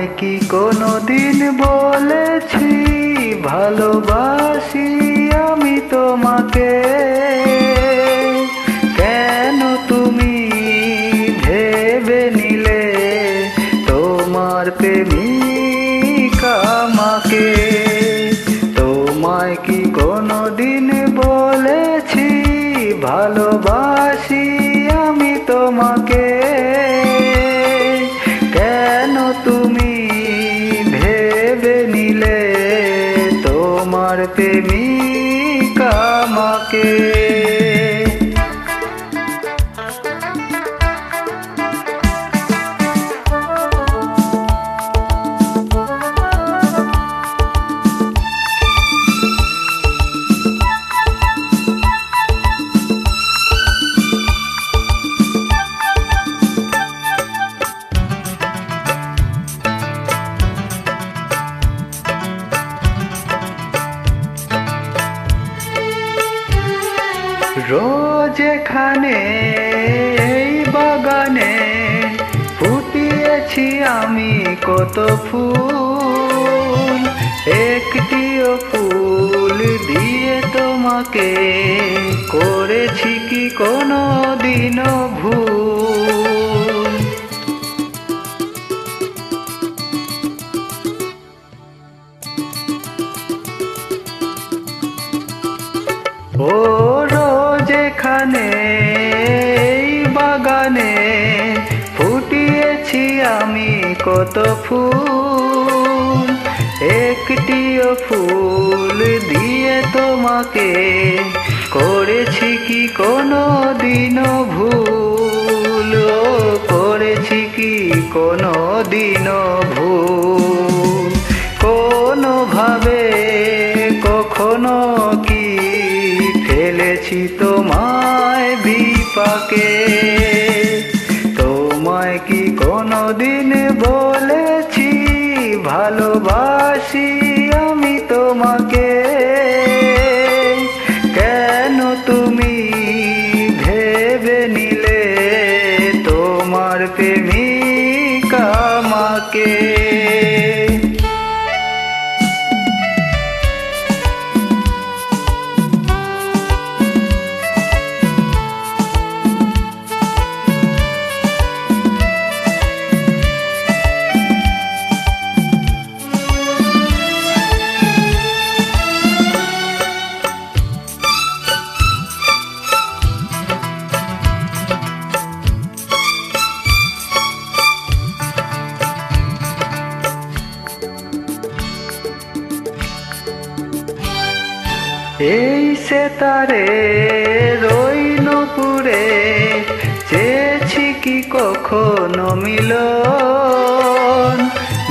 তোমায় কি কোনোদিন বলেছি ভালোবাসি আমি তোমাকে? কেন তুমি ভেবে নিলে তোমার প্রেমিকা আমাকে? তোমায় কি কোনোদিন বলেছি ভালোবাসি আমি তোমাকে? কেন তুমি ভেবে নিলে তোমার প্রেমিকা আমাকে? রোজ এখানে এই বাগানে ফুটিয়েছি আমি কত ফুল, একটিও ফুল দিয়ে তোমাকে করেছি কি কোনো দিনও ভুল? ও এখানে এই বাগানে ফুটিয়েছি আমি কত ফুল, একটিও ফুল দিয়ে তোমাকে করেছি কি কোনো দিনও ভুল? ও করেছি কি কোনো দিনও ভুল? কোনোভাবে কখনো কি ফেলেছি তোমায় বিপাকে? তোমায় কি কোনোদিন বলেছি ভালোবাসি আমি তোমাকে? কেন তুমি ভেবে নিলে তোমার প্রেমিকা আমাকে? এই সেতারে রই নূপুরে চেয়েছি কি কখনো মিলন,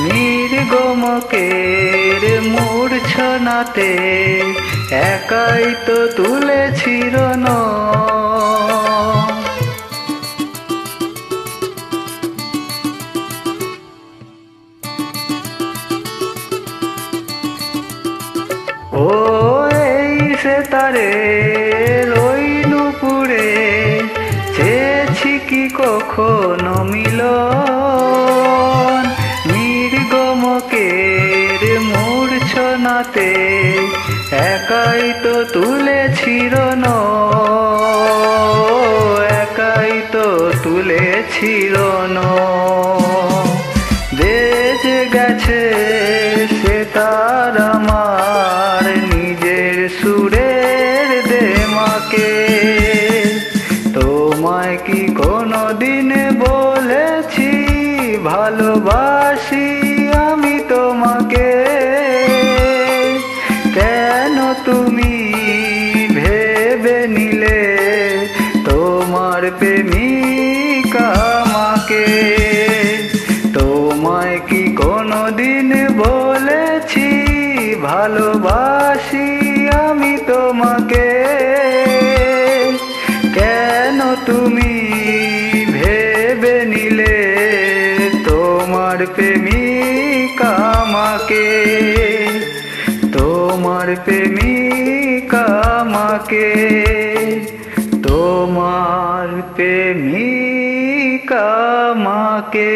নির্গমকের মূর্ছনাতে একাই তো তুলেছি রণ। ও সেতারে রই নূপুরে চেয়েছি কি কখনো মিলন, নির্গমকের মূর্ছনাতে একাই তো তুলেছি রণ, একাই তো তুলেছি রণ। বেজে গেছে সেতার আমার নিজের সুরের দেমাকে। তোমায় কি কোনোদিন বলেছি ভালোবাসি আমি তোমাকে? কেন তুমি ভেবে নিলে তোমার প্রেমিকা আমাকে? তোমায় কি কোনোদিন বলেছি ভালোবাসি আমি তোমাকে? কেন তুমি ভেবে নিলে তোমার প্রেমিকা আমাকে? তোমার প্রেমিকা আমাকে, তোমার প্রেমিকা আমাকে।